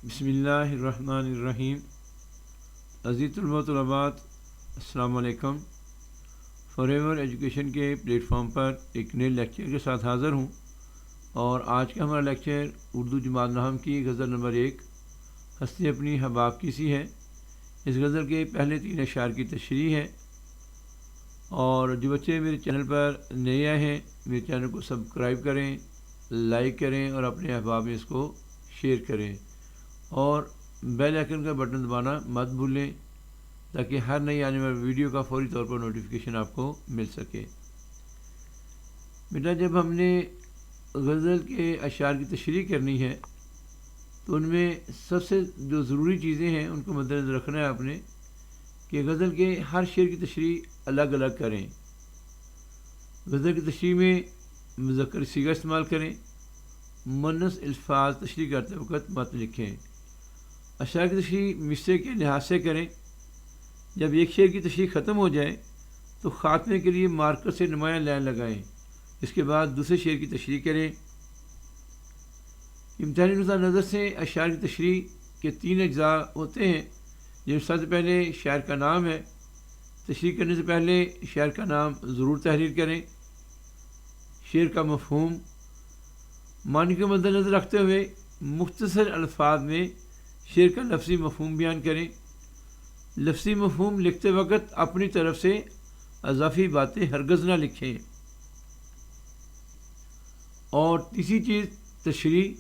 बिस्मिल्लाहिर्रहमानिर्रहीम। अज़ीज़ तलबात अस्सलाम वालेकुम। फॉरेवर एजुकेशन के प्लेटफॉर्म पर एक नए लेक्चर के साथ हाज़िर हूँ और आज का हमारा लेक्चर उर्दू जमात नाम की गज़ल नंबर 1 हस्ती अपनी हबाब की सी है। इस गज़ल के पहले 3 अशार की तशरीह है। और जो बच्चे मेरे चैनल पर नए आए हैं मेरे चैनल को सब्सक्राइब करें, लाइक करें और अपने अहबाब में इसको शेयर करें और बेल आइकन का बटन दबाना मत भूलें ताकि हर नई आने वाली वीडियो का फौरी तौर पर नोटिफिकेशन आपको मिल सके। बेटा, जब हमने गज़ल के अशार की तशरीह करनी है तो उनमें सबसे जो ज़रूरी चीज़ें हैं उनको मद्देनज़र रखना है आपने कि गज़ल के हर शेर की तशरीह अलग अलग करें। गज़ल की तशरीह में मुज़क्कर सीगा इस्तेमाल करें। मुअन्नस अल्फाज तशरीह करते वक्त मत लिखें। अशार की तशरीह मिसरे के लिहाज से करें। जब एक शेर की तशरीह ख़त्म हो जाए तो ख़ात्मे के लिए मार्कर से नुमाया लाइन लगाएं। इसके बाद दूसरे शेर की तशरीह करें। इम्तिहानी नुक्ता नज़र से अशार की तशरीह के 3 अज्जा होते हैं। जिनमें सबसे पहले शायर का नाम है। तशरीह करने से पहले शायर का नाम ज़रूर तहरीर करें। शेर का मफ़हूम मानी को मद्देनज़र रखते हुए मुख्तसर अल्फाज में शेर का लफ्ज़ी मफ़हूम बयान करें। लफ्ज़ी मफ़हूम लिखते वक्त अपनी तरफ से अज़ाफ़ी बातें हरगज़ ना लिखें। और तीसरी चीज़ तशरीह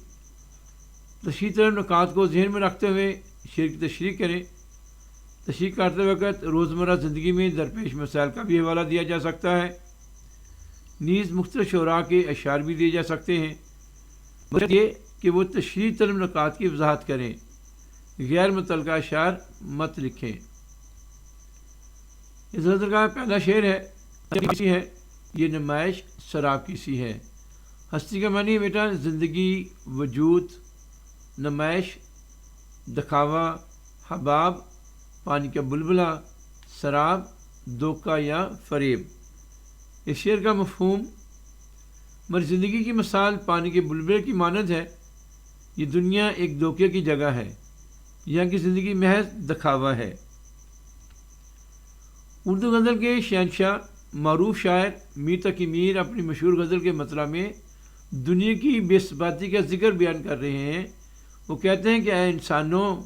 तरफ नुकात को जहन में रखते हुए शेर की तशरीह करें। तशरीह करते वक्त रोज़मर्रा ज़िंदगी में दरपेश मसाइल का भी हवाला दिया जा सकता है। नीज़ मुख्तलिफ़ शुरा के अशार भी दिए जा सकते हैं। मगर ये कि वो तशरीह तरफ नुकात की वजाहत करें, गैर मुतल्लका अशार मत लिखें। इस गज़ल का पहला शेर है ये नुमाइश शराब की सी है। हस्ती का मानी बेटा ज़िंदगी, वजूद, नुमाइश, दिखावा, हबाब, पानी का बुलबुला, शराब, धोखा या फरेब। इस शेर का मफ़हूम मगर ज़िंदगी की मिसाल पानी के बुलबुले की मानद है। ये दुनिया एक धोखे की जगह है, यहाँ की ज़िंदगी महज दिखावा है। उर्दू गज़ल के शहंशाह मरूफ शायर मीर तकी मीर अपनी मशहूर गज़ल के मतला में दुनिया की बेसबाती का जिक्र बयान कर रहे हैं। वो कहते हैं कि ऐ इंसानों,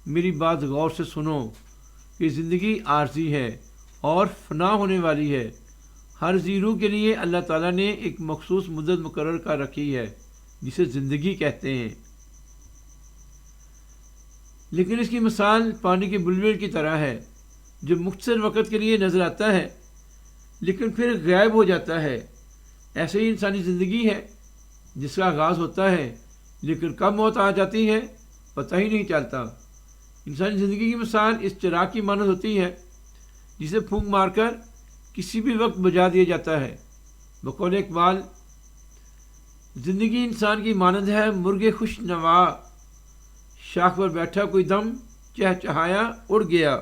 मेरी बात गौर से सुनो कि ज़िंदगी आर्जी है और फना होने वाली है। हर ज़ीरू के लिए अल्लाह ताला ने एक मखसूस मुद्दत मुकर्रर कर रखी है जिसे ज़िंदगी कहते हैं। लेकिन इसकी मिसाल पानी के बुलबुले की तरह है जो मुख्तसर वक़्त के लिए नज़र आता है लेकिन फिर गायब हो जाता है। ऐसे ही इंसानी ज़िंदगी है जिसका आगाज़ होता है लेकिन कब मौत आ जाती है पता ही नहीं चलता। इंसानी ज़िंदगी की मिसाल इस चिराग की मानद होती है जिसे फूंक मारकर किसी भी वक्त बुझा दिया जाता है। बकौल इकबाल, ज़िंदगी इंसान की मानद है मुर्गे खुश नवा, शाख पर बैठा कोई दम चहचहाया उड़ गया।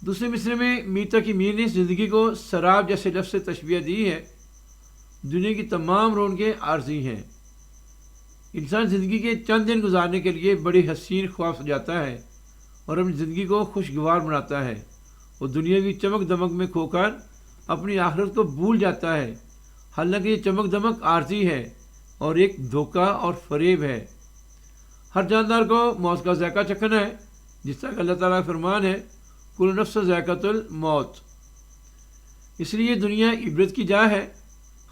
दूसरे मिसरे में मीर तकी मीर ने ज़िंदगी को शराब जैसे लफ्ज़ से तशबीह दी है। दुनिया की तमाम रौनकें आर्जी हैं। इंसान ज़िंदगी के चंद दिन गुजारने के लिए बड़ी हसीन ख्वाब सजाता है और अपनी ज़िंदगी को खुशगवार बनाता है। वो दुनियावी चमक दमक में खोकर अपनी आखिरत को भूल जाता है। हालांकि ये चमक दमक आर्जी है और एक धोखा और फरेब है। हर जानदार को मौत का ज़ायका चखना है। जिस तरह अल्लाह ताला का फरमान है कुल नफ्स ज़ायक़तुल मौत। इसलिए दुनिया इबरत की जा है।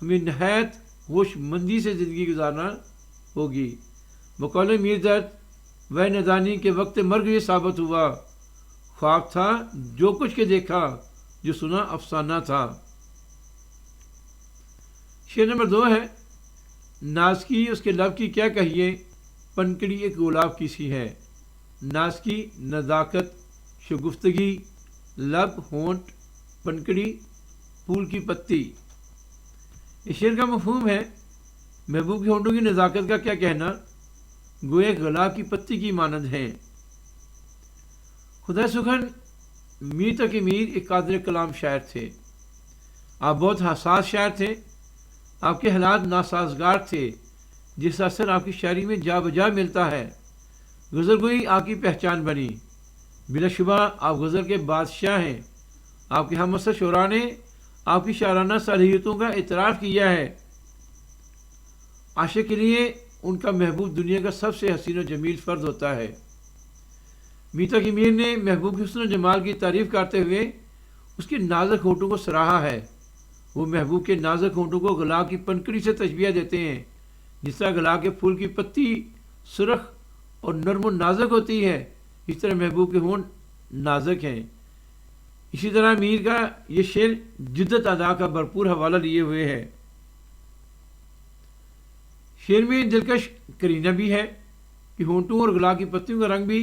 हमें नहायत होशमंदी से ज़िंदगी गुजारना होगी। बकौल मीर दर्द, वह नदानी के वक्त मर्ग ये साबित हुआ, ख्वाब था जो कुछ के देखा, जो सुना अफसाना था। शेर नंबर 2 है नाज की उसके लब की क्या कहिए, पनकड़ी एक गुलाब की सी है। नाज की नज़ाकत, शगुफ्तगी, लब, होंठ, पनकड़ी, फूल की पत्ती। इस शेर का मफ़हूम है महबूब के होंठों की नज़ाकत का क्या कहना, गोए गुलाब की पत्ती की मानद हैं। खुदा सुखन मीर तकी मीर एक कादिर कलाम शायर थे। आप बहुत हसास शायर थे। आपके हालात नासाजगार थे جس اثر آپ کی شاعری میں جا بجا ملتا ہے۔ غزل گوئی آپ کی پہچان بنی، بلا شبہ آپ غزل کے بادشاہ ہیں۔ آپ کے ہم عصر شعراء نے آپ کی شاعرانہ صلاحیتوں کا اعتراف کیا ہے۔ عاشق کے لیے ان کا محبوب دنیا کا سب سے حسین و جمیل فرد ہوتا ہے۔ میتا کی میر نے محبوب کے حسن و جمال کی تعریف کرتے ہوئے اس کے نازک ہونٹوں کو سراہا ہے۔ وہ محبوب کے نازک ہونٹوں کو گلاب کی پنکڑی سے تشبیہ دیتے ہیں۔ جس طرح گلاب کے پھول کی پتی سرخ اور نرم و نازک ہوتی ہے، اس طرح محبوب کے ہونٹ نازک ہیں۔ اسی طرح میر کا یہ شعر جدت ادا کا بھرپور حوالہ لیے ہوئے ہے۔ شعر میں دلکش کرینہ بھی ہے کہ ہونٹوں اور گلاب کی پتیوں کا رنگ بھی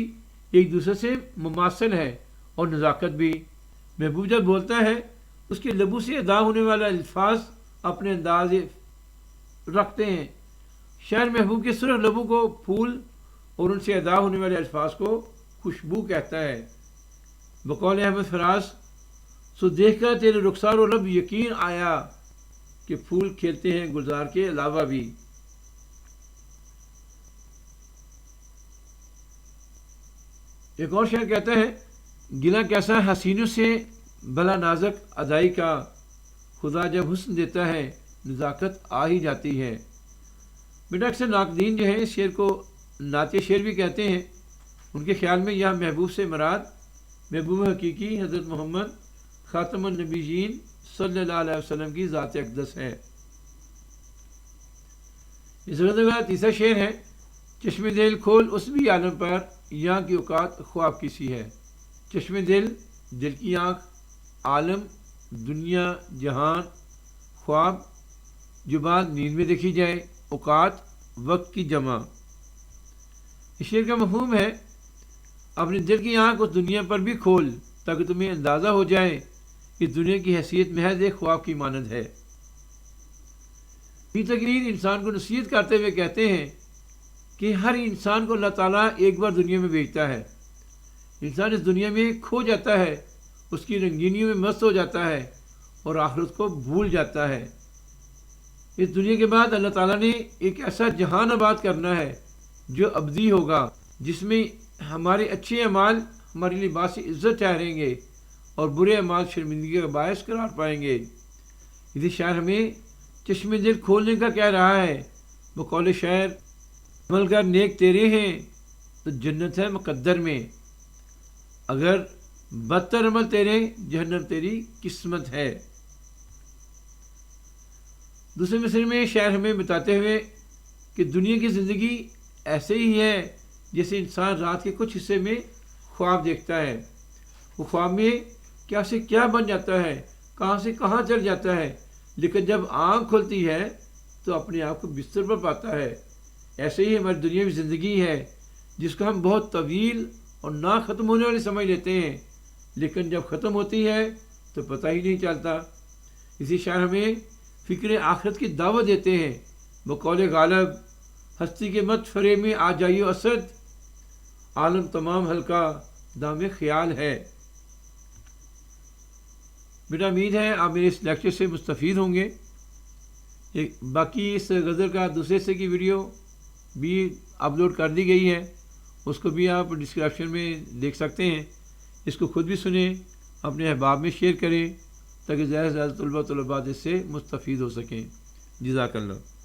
ایک دوسرے سے مماثل ہے، اور نزاکت بھی۔ محبوب جب بولتا ہے اس کے لبوں سے ادا ہونے والا الفاظ اپنے انداز رکھتے ہیں۔ شاعر محبوب کے سرخ لبوں کو پھول اور ان سے ادا ہونے والے الفاظ کو خوشبو کہتا ہے۔ بقول احمد فراز، سو دیکھ کر تیرے رخسار و لب یقین آیا کہ پھول کھلتے ہیں گلزار کے علاوہ بھی۔ ایک اور شعر کہتا ہے، گلا کیسا حسینوں سے بلا نازک ادائی کا، خدا جب حسن دیتا ہے نزاکت آ ہی جاتی ہے۔ بیٹا اکثر ناقدین جو ہیں اس شعر کو نعتیہ شعر بھی کہتے ہیں۔ ان کے خیال میں یہ محبوب سے مراد محبوب حقیقی حضرت محمد خاتم النبیین صلی اللہ علیہ وسلم کی ذات اقدس ہے۔ اس غزل کا تیسرا شعر ہے، چشم دل کھول اس بھی عالم پر، یہاں کی اوقات خواب کی سی ہے۔ چشم دل، دل کی آنکھ، عالم، دنیا، جہان، خواب جو بات نیند میں دیکھی جائے، اوقات وقت کی جمع۔ اس شعر کا مفہوم ہے، اپنے دل کی آنکھ اس دنیا پر بھی کھول تاکہ تمہیں اندازہ ہو جائے کہ دنیا کی حیثیت محض ایک خواب کی مانند ہے۔ یہ تقریر انسان کو نصیحت کرتے ہوئے کہتے ہیں کہ ہر انسان کو اللہ تعالیٰ ایک بار دنیا میں بھیجتا ہے۔ انسان اس دنیا میں کھو جاتا ہے، اس کی رنگینیوں میں مست ہو جاتا ہے اور آخرت کو بھول جاتا ہے۔ اس دنیا کے بعد اللہ تعالیٰ نے ایک ایسا جہان آباد کرنا ہے جو ابدی ہوگا، جس میں ہمارے اچھے اعمال ہمارے لیے باعث عزت ٹھہریں گے اور برے اعمال شرمندگی کا باعث قرار پائیں گے۔ اسی شاعر ہمیں چشم دل کھولنے کا کہہ رہا ہے۔ بقول شاعر، عمل گر نیک تیرے ہیں تو جنت ہے مقدر میں، اگر بدتر عمل تیرے جہنم تیری قسمت ہے۔ دوسرے مصرے میں شاعر ہمیں بتاتے ہوئے کہ دنیا کی زندگی ایسے ہی ہے جیسے انسان رات کے کچھ حصے میں خواب دیکھتا ہے۔ وہ خواب میں کیا سے کیا بن جاتا ہے، کہاں سے کہاں چل جاتا ہے، لیکن جب آنکھ کھلتی ہے تو اپنے آپ کو بستر پر پاتا ہے۔ ایسے ہی ہماری دنیاوی زندگی ہے جس کو ہم بہت طویل اور نہ ختم ہونے والی سمجھ لیتے ہیں، لیکن جب ختم ہوتی ہے تو پتہ ہی نہیں چلتا۔ اسی شاعر ہمیں فکر آخرت کی دعوت دیتے ہیں۔ بقول غالب، ہستی کے مت فرے میں آ جائیو اسد، عالم تمام ہلکا دام خیال ہے۔ بیٹا امید ہے آپ میرے اس لیکچر سے مستفید ہوں گے۔ باقی اس غزل کا دوسرے حصے کی ویڈیو بھی اپلوڈ کر دی گئی ہے، اس کو بھی آپ ڈسکرپشن میں دیکھ سکتے ہیں۔ اس کو خود بھی سنیں، اپنے احباب میں شیئر کریں تاکہ زیادہ سے زیادہ طلباء اس سے مستفید ہو سکیں۔ جزاک اللہ۔